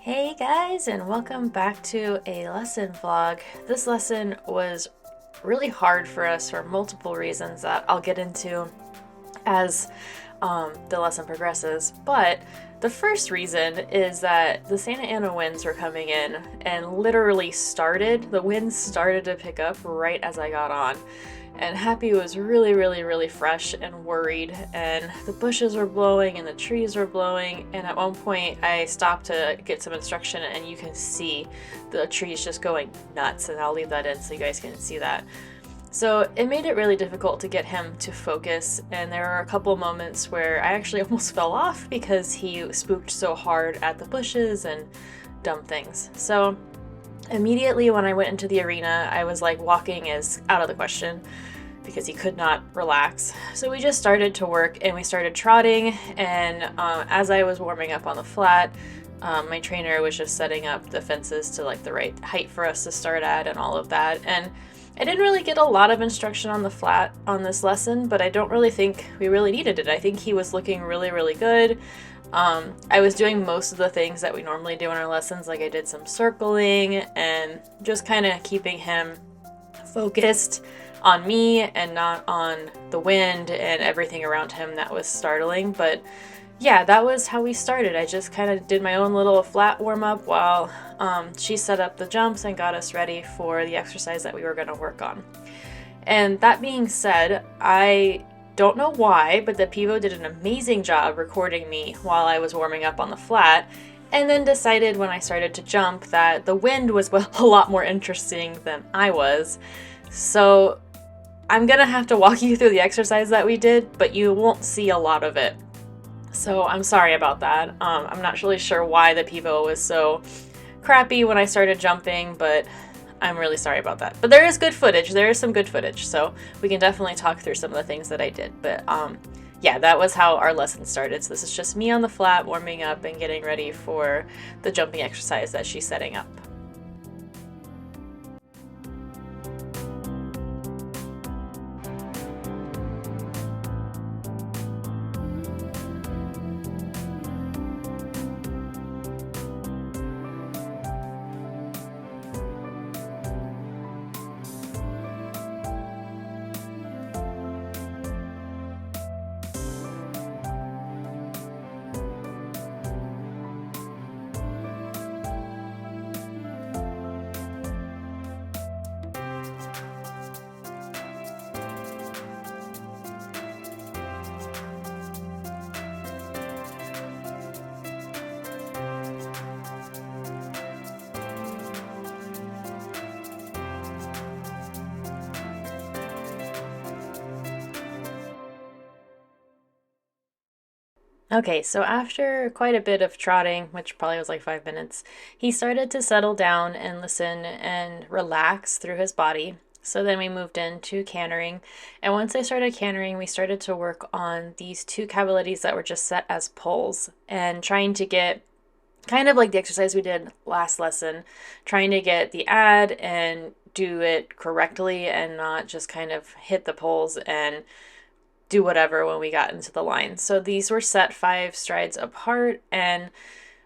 Hey guys, and welcome back to a lesson vlog. This lesson was really hard for us for multiple reasons that I'll get into as the lesson progresses. But the first reason is that the Santa Ana winds were coming in and literally the winds started to pick up right as I got on. And Happy was really fresh and worried, and the bushes were blowing and the trees were blowing, and at one point I stopped to get some instruction and you can see the trees just going nuts, and I'll leave that in so you guys can see that. So it made it really difficult to get him to focus, and there were a couple moments where I actually almost fell off because he spooked so hard at the bushes and dumb things. So immediately when I went into the arena, I was like, walking is out of the question because he could not relax. So we just started to work and we started trotting, and as I was warming up on the flat, my trainer was just setting up the fences to like the right height for us to start at and all of that. And I didn't really get a lot of instruction on the flat on this lesson, but I don't really think we really needed it. I think he was looking really good. I was doing most of the things that we normally do in our lessons, like I did some circling and just kind of keeping him focused on me and not on the wind and everything around him that was startling. But yeah, that was how we started. I just kind of did my own little flat warm-up while she set up the jumps and got us ready for the exercise that we were going to work on. And that being said, I don't know why, but the Pivo did an amazing job recording me while I was warming up on the flat, and then decided when I started to jump that the wind was a lot more interesting than I was. So I'm gonna have to walk you through the exercise that we did, but you won't see a lot of it. So I'm sorry about that. I'm not really sure why the Pivo was so crappy when I started jumping, but I'm really sorry about that. But there is good footage. There is some good footage, so we can definitely talk through some of the things that I did. But yeah, that was how our lesson started. So this is just me on the flat warming up and getting ready for the jumping exercise that she's setting up. Okay, so after quite a bit of trotting, which probably was like 5 minutes, he started to settle down and listen and relax through his body. So then we moved into cantering. And once I started cantering, we started to work on these two cavalities that were just set as poles and trying to get kind of like the exercise we did last lesson, trying to get the ad and do it correctly and not just kind of hit the poles and do whatever when we got into the line. So these were set 5 strides apart, and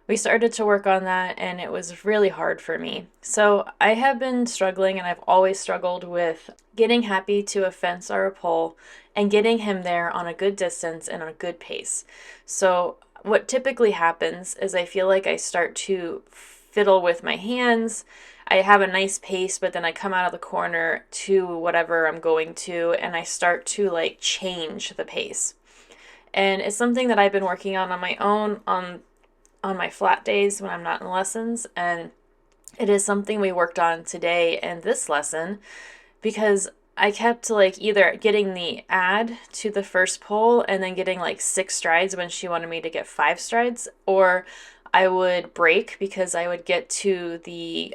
we started to work on that, and it was really hard for me. So I have been struggling, and I've always struggled with getting Happy to a fence or a pole and getting him there on a good distance and on a good pace. So what typically happens is I feel like I start to fiddle with my hands. I have a nice pace, but then I come out of the corner to whatever I'm going to, and I start to like change the pace. And it's something that I've been working on my own on my flat days when I'm not in lessons, and it is something we worked on today in this lesson because I kept like either getting the ad to the first pole and then getting like 6 strides when she wanted me to get 5 strides, or I would break because I would get to the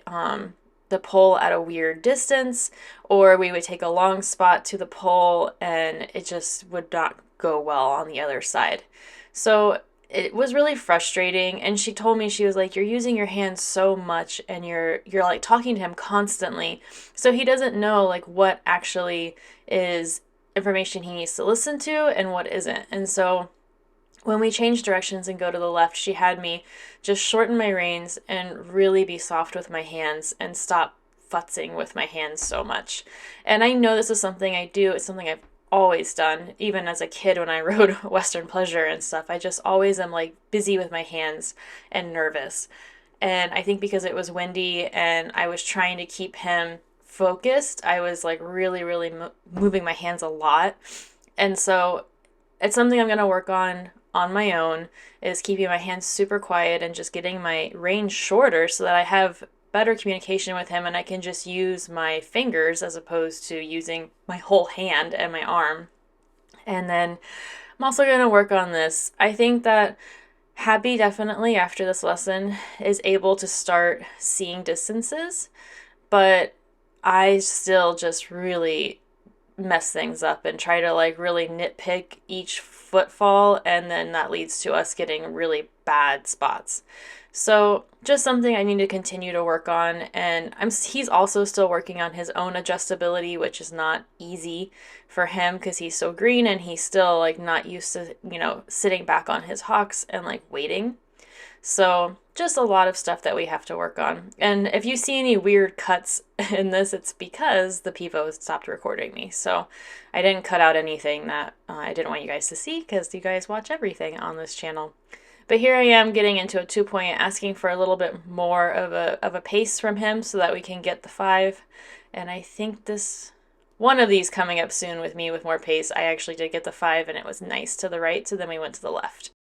pole at a weird distance, or we would take a long spot to the pole and it just would not go well on the other side. So it was really frustrating, and she told me, she was like, you're using your hands so much and you're like talking to him constantly, so he doesn't know like what actually is information he needs to listen to and what isn't. And so when we changed directions and go to the left, she had me just shorten my reins and really be soft with my hands and stop futzing with my hands so much. And I know this is something I do. It's something I've always done, even as a kid when I rode Western Pleasure and stuff. I just always am like busy with my hands and nervous. And I think because it was windy and I was trying to keep him focused, I was like really, really moving my hands a lot. And so it's something I'm going to work on my own, is keeping my hands super quiet and just getting my range shorter so that I have better communication with him and I can just use my fingers as opposed to using my whole hand and my arm. And then I'm also going to work on this. I think that Happy definitely after this lesson is able to start seeing distances, but I still just really mess things up and try to like really nitpick each footfall, and then that leads to us getting really bad spots. So just something I need to continue to work on, and he's also still working on his own adjustability, which is not easy for him because he's so green and he's still like not used to, sitting back on his hocks and like waiting. So just a lot of stuff that we have to work on. And if you see any weird cuts in this, it's because the Pivo stopped recording me. So I didn't cut out anything that I didn't want you guys to see because you guys watch everything on this channel. But here I am getting into a 2-point, asking for a little bit more of a pace from him so that we can get the 5. And I think one of these coming up soon with me with more pace. I actually did get the 5 and it was nice to the right, so then we went to the left.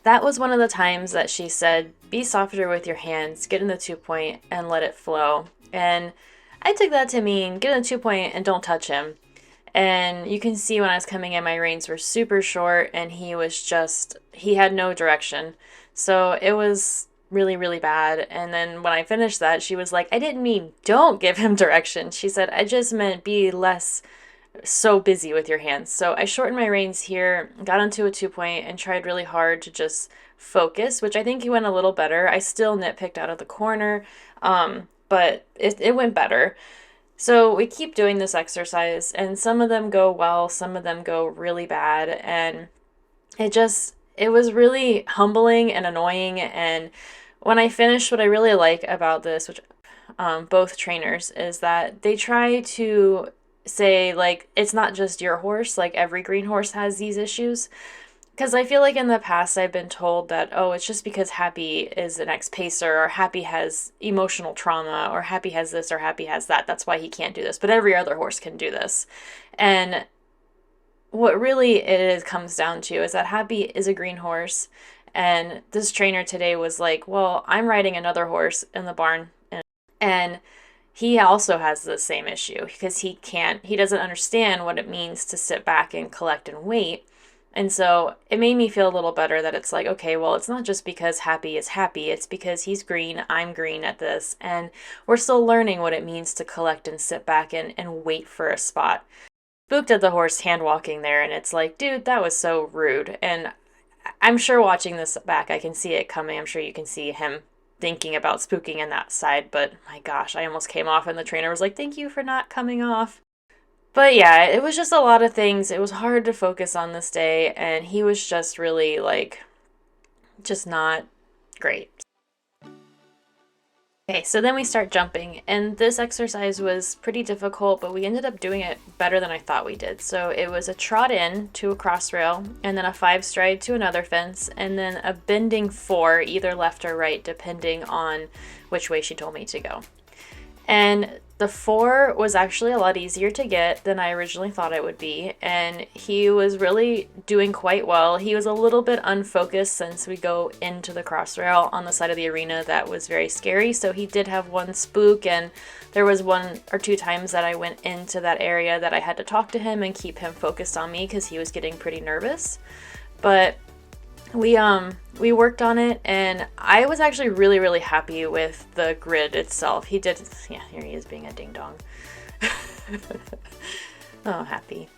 That was one of the times that she said, be softer with your hands, get in the 2-point and let it flow. And I took that to mean get in the 2-point and don't touch him. And you can see when I was coming in, my reins were super short and he had no direction. So it was really, really bad. And then when I finished that, she was like, I didn't mean don't give him direction. She said, I just meant be less so busy with your hands. So I shortened my reins here, got onto a 2-point, and tried really hard to just focus, which I think he went a little better. I still nitpicked out of the corner, but it went better. So we keep doing this exercise, and some of them go well, some of them go really bad, and it was really humbling and annoying. And when I finished, what I really like about this, which both trainers, is that they try to say, like, it's not just your horse, like every green horse has these issues. Because I feel like in the past I've been told that, oh, it's just because Happy is an ex-pacer, or Happy has emotional trauma, or Happy has this, or Happy has that. That's why he can't do this. But every other horse can do this. And what really comes down to is that Happy is a green horse, And this trainer today was like, well, I'm riding another horse in the barn, and he also has the same issue because he doesn't understand what it means to sit back and collect and wait. And so it made me feel a little better that it's like, okay, well, it's not just because Happy is happy, it's because he's green, I'm green at this, and we're still learning what it means to collect and sit back and wait for a spot. Spooked at the horse hand walking there, and it's like, dude, that was so rude. And I'm sure watching this back, I can see it coming. I'm sure you can see him thinking about spooking in that side, but my gosh, I almost came off, and the trainer was like, thank you for not coming off. But yeah, it was just a lot of things. It was hard to focus on this day, and he was just really, like, just not great. Okay, so then we start jumping, and this exercise was pretty difficult, but we ended up doing it better than I thought we did. So it was a trot in to a cross rail, and then a 5 stride to another fence, and then a bending 4, either left or right, depending on which way she told me to go. And the 4 was actually a lot easier to get than I originally thought it would be, and he was really doing quite well. He was a little bit unfocused since we go into the cross rail on the side of the arena that was very scary, so he did have one spook, and there was 1 or 2 times that I went into that area that I had to talk to him and keep him focused on me because he was getting pretty nervous. But we worked on it, and I was actually really happy with the grid itself. He did, yeah, here he is being a ding dong. Oh, Happy.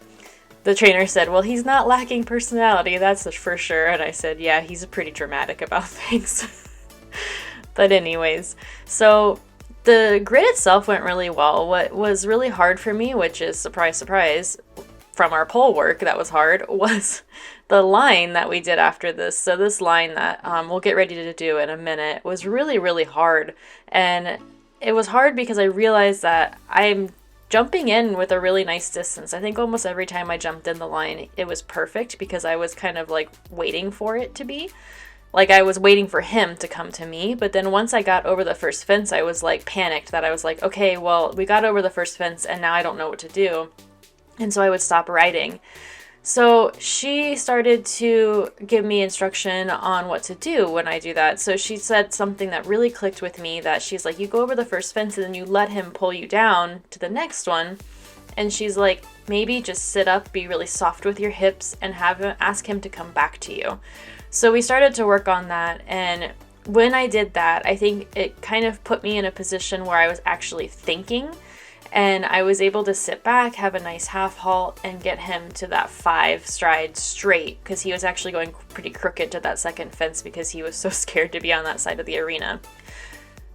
The trainer said, well, he's not lacking personality, that's for sure. And I said, yeah, he's pretty dramatic about things. But anyways, so the grid itself went really well. What was really hard for me, which is surprise, surprise, from our pole work that was hard, was the line that we did after this. So this line that we'll get ready to do in a minute was really hard. And it was hard because I realized that I'm jumping in with a really nice distance. I think almost every time I jumped in the line, it was perfect because I was kind of like waiting for it to be. Like I was waiting for him to come to me. But then once I got over the first fence, I was like panicked that I was like, okay, well, we got over the first fence and now I don't know what to do. And so I would stop riding. So she started to give me instruction on what to do when I do that. So she said something that really clicked with me, that she's like, you go over the first fence and then you let him pull you down to the next one. And she's like, maybe just sit up, be really soft with your hips, and ask him to come back to you. So we started to work on that. And when I did that, I think it kind of put me in a position where I was actually thinking. And I was able to sit back, have a nice half halt, and get him to that 5 stride straight, because he was actually going pretty crooked to that second fence because he was so scared to be on that side of the arena.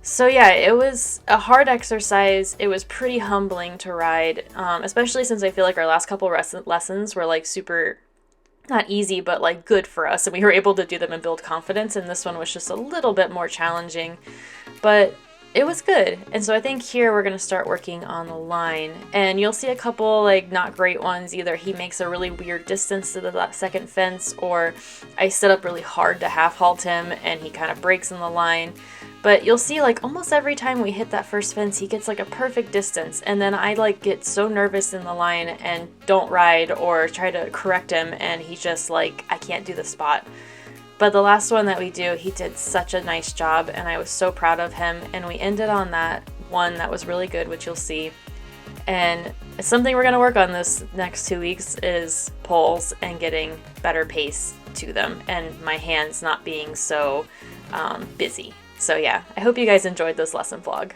So yeah, it was a hard exercise. It was pretty humbling to ride, especially since I feel like our last couple lessons were like super, not easy, but like good for us, and we were able to do them and build confidence, and this one was just a little bit more challenging. But it was good. And so I think here we're going to start working on the line, and you'll see a couple like not great ones. Either he makes a really weird distance to the second fence, or I sit up really hard to half halt him and he kind of breaks in the line. But you'll see like almost every time we hit that first fence, he gets like a perfect distance, and then I like get so nervous in the line and don't ride or try to correct him, and he just like, I can't do the spot. But the last one that we do, he did such a nice job, and I was so proud of him. And we ended on that one that was really good, which you'll see. And it's something we're going to work on this next 2 weeks, is poles and getting better pace to them, and my hands not being so busy. So yeah, I hope you guys enjoyed this lesson vlog.